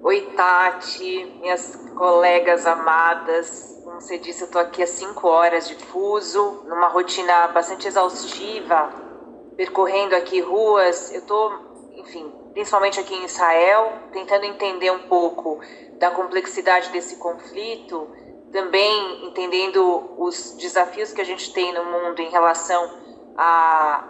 Oi, Tati, minhas colegas amadas. Como você disse, eu estou aqui há 5 horas de fuso, numa rotina bastante exaustiva, percorrendo aqui ruas. Eu estou, enfim, principalmente aqui em Israel, tentando entender um pouco da complexidade desse conflito, também entendendo os desafios que a gente tem no mundo em relação à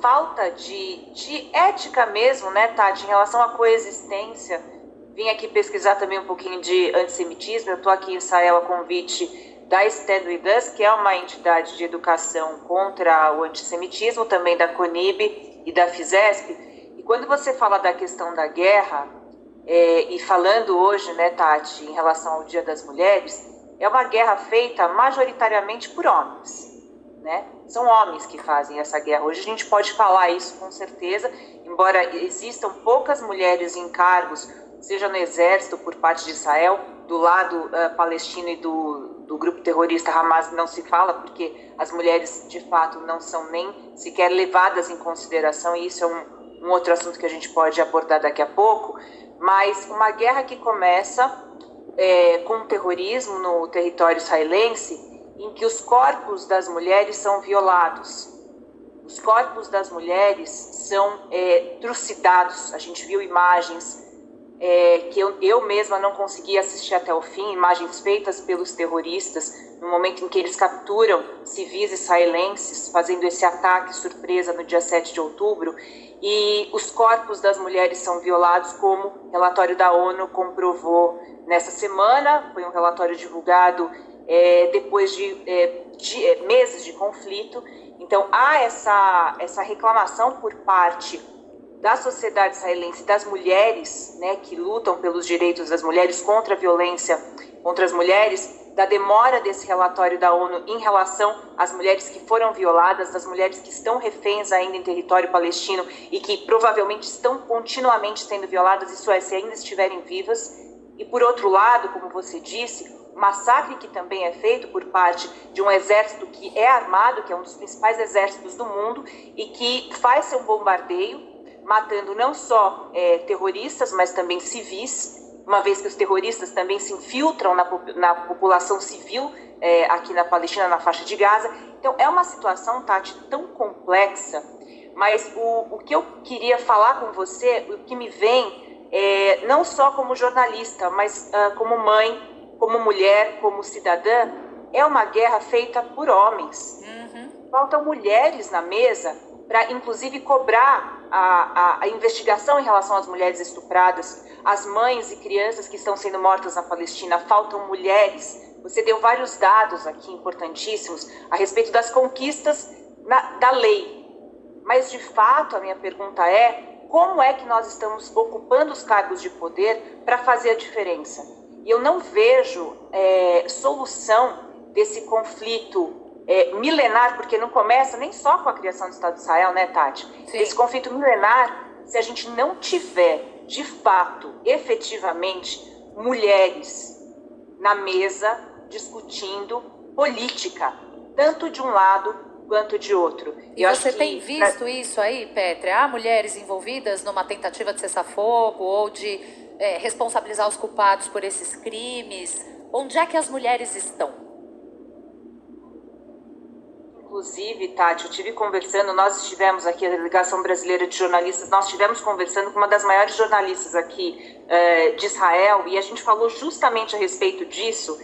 falta de ética mesmo, né, Tati, em relação à coexistência. Vim aqui pesquisar também um pouquinho de antissemitismo. Eu estou aqui em Israel a convite da Stand With Us, que é uma entidade de educação contra o antissemitismo, também da CONIB e da FISESP. E quando você fala da questão da guerra, e falando hoje, né, Tati, em relação ao Dia das Mulheres, é uma guerra feita majoritariamente por homens, né? São homens que fazem essa guerra. Hoje a gente pode falar isso com certeza, embora existam poucas mulheres em cargos, seja no exército por parte de Israel, do lado palestino e do grupo terrorista Hamas não se fala, porque as mulheres de fato não são nem sequer levadas em consideração, e isso é um outro assunto que a gente pode abordar daqui a pouco. Mas uma guerra que começa com o terrorismo no território israelense, em que os corpos das mulheres são violados. Os corpos das mulheres são trucidados. A gente viu imagens que eu mesma não consegui assistir até o fim, imagens feitas pelos terroristas, no momento em que eles capturam civis israelenses, fazendo esse ataque surpresa no dia 7 de outubro, e os corpos das mulheres são violados, como o relatório da ONU comprovou nessa semana. Foi um relatório divulgado depois de meses de conflito. Então há essa reclamação por parte da sociedade israelense, das mulheres, né, que lutam pelos direitos das mulheres, contra a violência contra as mulheres, da demora desse relatório da ONU em relação às mulheres que foram violadas, das mulheres que estão reféns ainda em território palestino e que provavelmente estão continuamente sendo violadas, isso é, se ainda estiverem vivas. E por outro lado, como você disse, o massacre que também é feito por parte de um exército que é armado, que é um dos principais exércitos do mundo, e que faz seu bombardeio, matando não só terroristas, mas também civis, uma vez que os terroristas também se infiltram na população civil aqui na Palestina, na faixa de Gaza. Então é uma situação, Tati, tão complexa, mas o que eu queria falar com você, o que me vem, não só como jornalista, mas como mãe, como mulher, como cidadã, é uma guerra feita por homens. Faltam mulheres na mesa para, inclusive, cobrar a investigação em relação às mulheres estupradas, as mães e crianças que estão sendo mortas na Palestina. Faltam mulheres. Você deu vários dados aqui importantíssimos a respeito das conquistas da lei. Mas, de fato, a minha pergunta é: como é que nós estamos ocupando os cargos de poder para fazer a diferença? E eu não vejo solução desse conflito milenar, porque não começa nem só com a criação do Estado de Israel, né, Tati? Sim. Esse conflito milenar, se a gente não tiver, de fato, efetivamente, mulheres na mesa discutindo política, tanto de um lado quanto de outro. E você tem visto isso aí, Pétria? Há mulheres envolvidas numa tentativa de cessar-fogo ou de responsabilizar os culpados por esses crimes? Onde é que as mulheres estão? Inclusive, Tati, eu estive conversando, nós estivemos aqui, a Delegação Brasileira de Jornalistas, nós estivemos conversando com uma das maiores jornalistas aqui de Israel, e a gente falou justamente a respeito disso,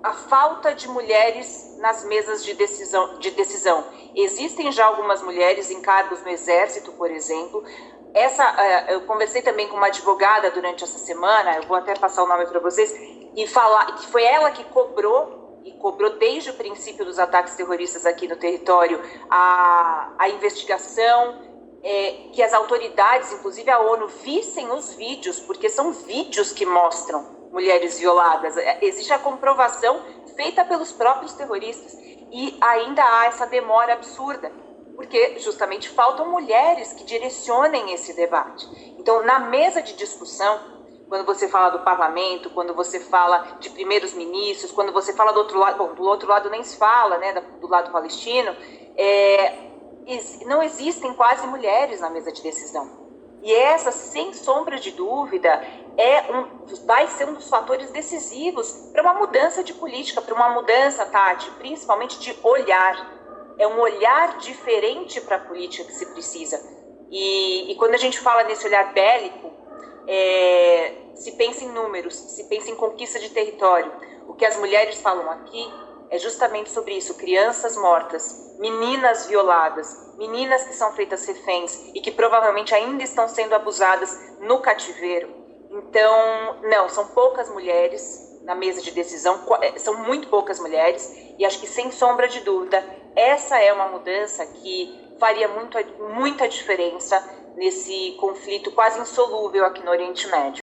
a falta de mulheres nas mesas de decisão. Existem já algumas mulheres em cargos no Exército, por exemplo. Eu conversei também com uma advogada durante essa semana, eu vou até passar o nome para vocês, e falar que foi ela que cobrou desde o princípio dos ataques terroristas aqui no território a investigação, que as autoridades, inclusive a ONU, vissem os vídeos, porque são vídeos que mostram mulheres violadas. Existe a comprovação feita pelos próprios terroristas, e ainda há essa demora absurda, porque justamente faltam mulheres que direcionem esse debate. Então, na mesa de discussão, quando você fala do parlamento, quando você fala de primeiros ministros, quando você fala do outro lado, bom, do outro lado nem se fala, né, do lado palestino, não existem quase mulheres na mesa de decisão. E essa, sem sombra de dúvida, vai ser um dos fatores decisivos para uma mudança de política, para uma mudança, Tati, principalmente de olhar. É um olhar diferente para a política que se precisa. E quando a gente fala nesse olhar bélico, se pensa em números, se pensa em conquista de território. O que as mulheres falam aqui é justamente sobre isso: crianças mortas, meninas violadas, meninas que são feitas reféns e que provavelmente ainda estão sendo abusadas no cativeiro. Então, não, são poucas mulheres na mesa de decisão, são muito poucas mulheres, e acho que, sem sombra de dúvida, essa é uma mudança que faria muita diferença nesse conflito quase insolúvel aqui no Oriente Médio.